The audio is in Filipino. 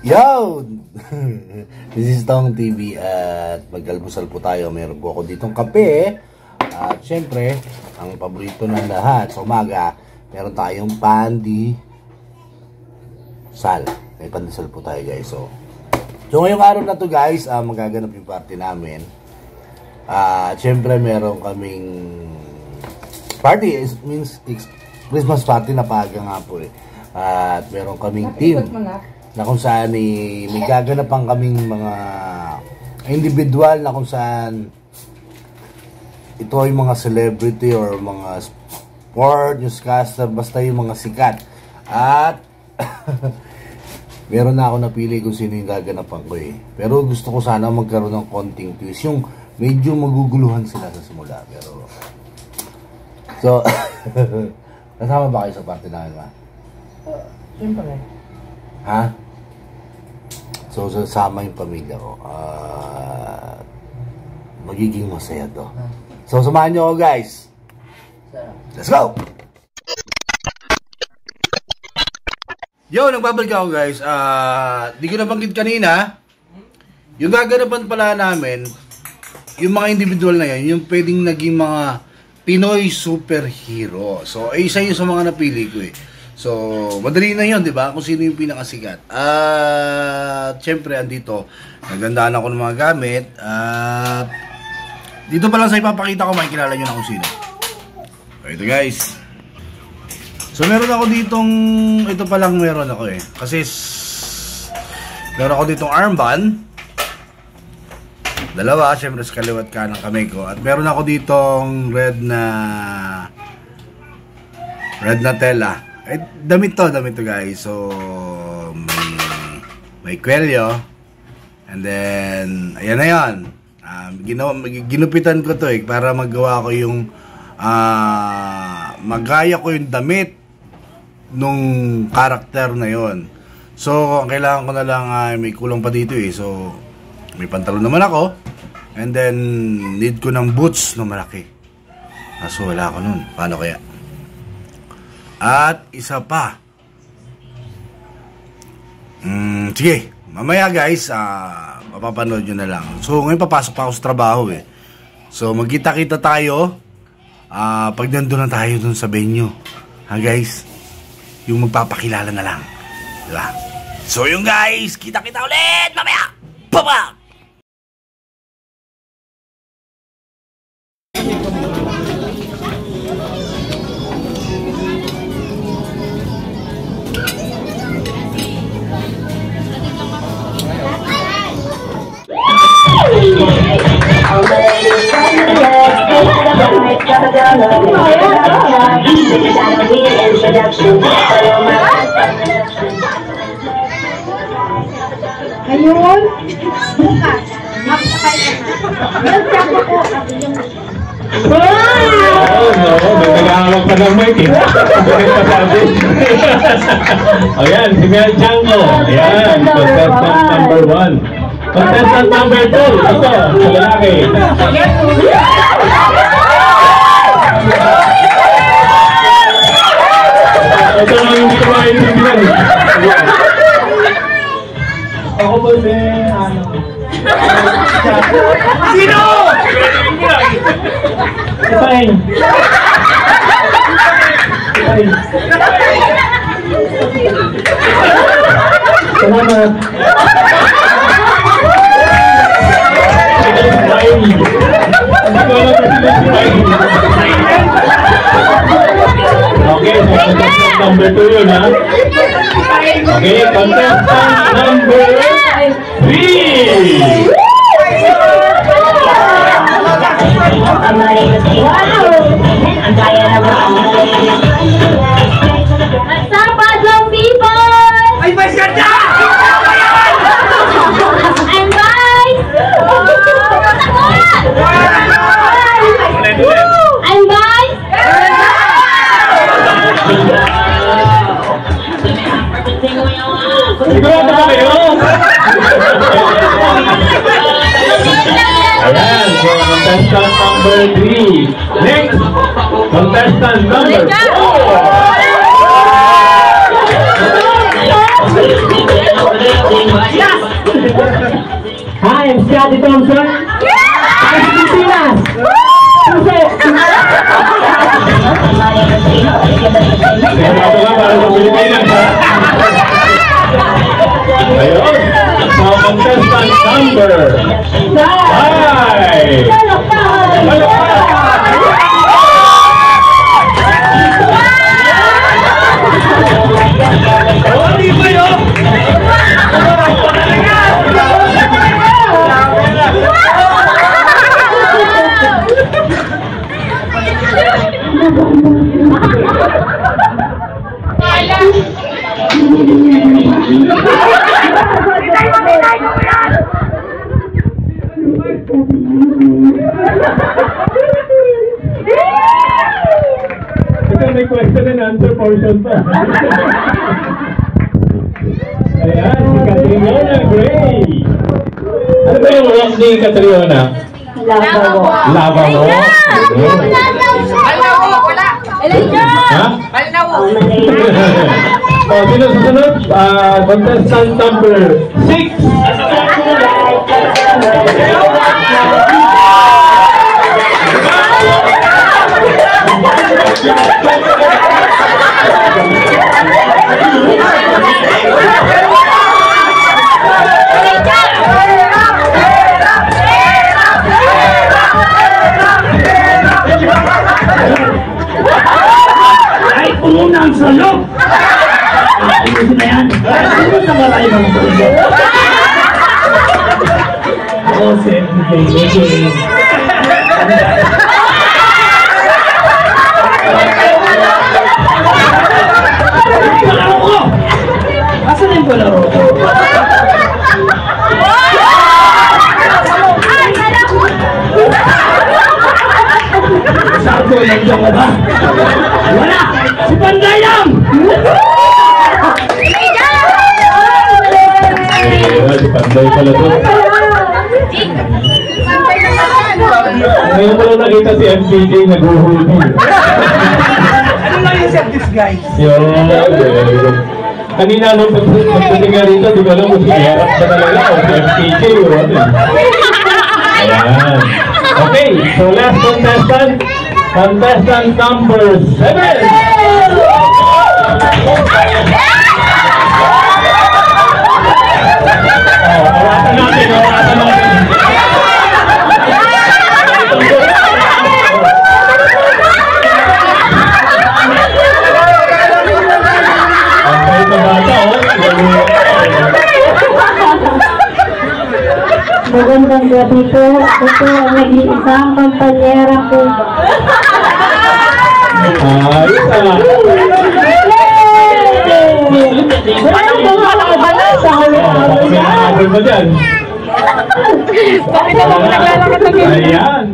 Yo! This is Tong TV at mag-almusal po tayo. Meron po ako ditong kape. At syempre, ang paborito ng lahat sa umaga, meron tayong pandesal. May pandesal po tayo guys. So ngayong araw na to guys, magaganap yung party namin. At syempre, meron kaming party. It means Christmas party na paga nga po eh. At meron kaming team na kung saan may gaganapan kaming mga individual na kung saan ito ay mga celebrity or mga sport, newscaster, basta yung mga sikat. At meron na ako napili kung sino yung gaganapan ko eh. Pero gusto ko sana magkaroon ng konting twist. Yung medyo maguguluhan sila sa simula. Pero so kasama ba kayo sa party namin ba? Siyempre. Ha? So, sasama yung pamilya ko. Magiging masaya to. So, samahan nyo ako, guys. Let's go! Yo, nagbabalik ako, guys. Di ko nabanggit kanina, yung gaganapan pala namin, yung mga individual na yan, yung pwedeng naging mga Pinoy superhero. So, isa yun sa mga napili ko eh. So, madali na yun, di ba? Kung sino yung pinakasikat. At, syempre, andito, nagandaan ako ng mga gamit. At, dito pa lang sa ipapakita ko, makikilala nyo na kung sino. So, ito guys. So, meron ako ditong, ito pa lang meron ako eh. Kasi, meron ako ditong armband. Dalawa, syempre, sa kaliwat ka ng kamay ko. At meron ako ditong red na tela. Eh, damit to guys. So may kwelyo. And then ayan na yun. Ginupitan ko to eh para magawa ko yung magaya ko yung damit nung karakter na yon. So ang kailangan ko na lang may kulang pa dito eh. So may pantalon naman ako. And then need ko ng boots na malaki. So wala ako nun. Paano kaya? At isa pa. Sige, mamaya guys, mapapanood nyo na lang. So ngayon papasok pa ako sa trabaho eh. So magkita-kita tayo pag nandun na tayo dun sa venue. Ha guys? Yung magpapakilala na lang. Diba? So yung guys, kita-kita ulit mamaya. Bye-bye! Ngayon, bukas, nag-aamak pa ng mic eh. Ayan, si Mel Chango. Ayan, contestant number 1. Contestant number 2. Ito, sa lalaki. Ito lang yung hindi ko maintindihan. Ako ba ano? Sino? Ipain. Salamat. Okay, so contestant number 2 yun ha. Okay, contestant number 3. Sabadong people! Ay, mas ganda! I'm Vice! I'm Vice! Sigurado ba kayo? Ayan, so contestant number 3. Next, contestant number 4. Hi, I'm Scotty Thompson. I'm Pilipinas. Puso. Ito nga para sa Pilipinas, ha? Ayun. So, contestant number 5. Ito may question and answer portion pa. Ayan, si Catriona Gray. Ano ba yung rock ni Catriona? Lava mo. Lava mo? Ha? O, sino susunod? Contestant number 6. Ay, puno na ang solo! Ayusin na yan! Puno na marami ng solo! Oh, siyempre! Palaro ko! Asan yung palaro ko? Sardo, nandiyan ka ba? Wala! Si Panday lang! Si Panday pala to. Ngayon ko lang nakita si MPJ nag-uhuli. Ano lang yung service, guys? Yun. Kanina nung pagdating nga rito, di ba alam kung si Erap ba talaga o si MPJ o ano. Ayan. Okay, so last contestant. Contestant number 7. Awatan natin, awatan natin. Ang bait na bata, Magandang gabi po. Ito ang nag-iisang kampanyera ko. ayos ah. Bakit ba dyan? Bakit ako naglalakad ng Ayan.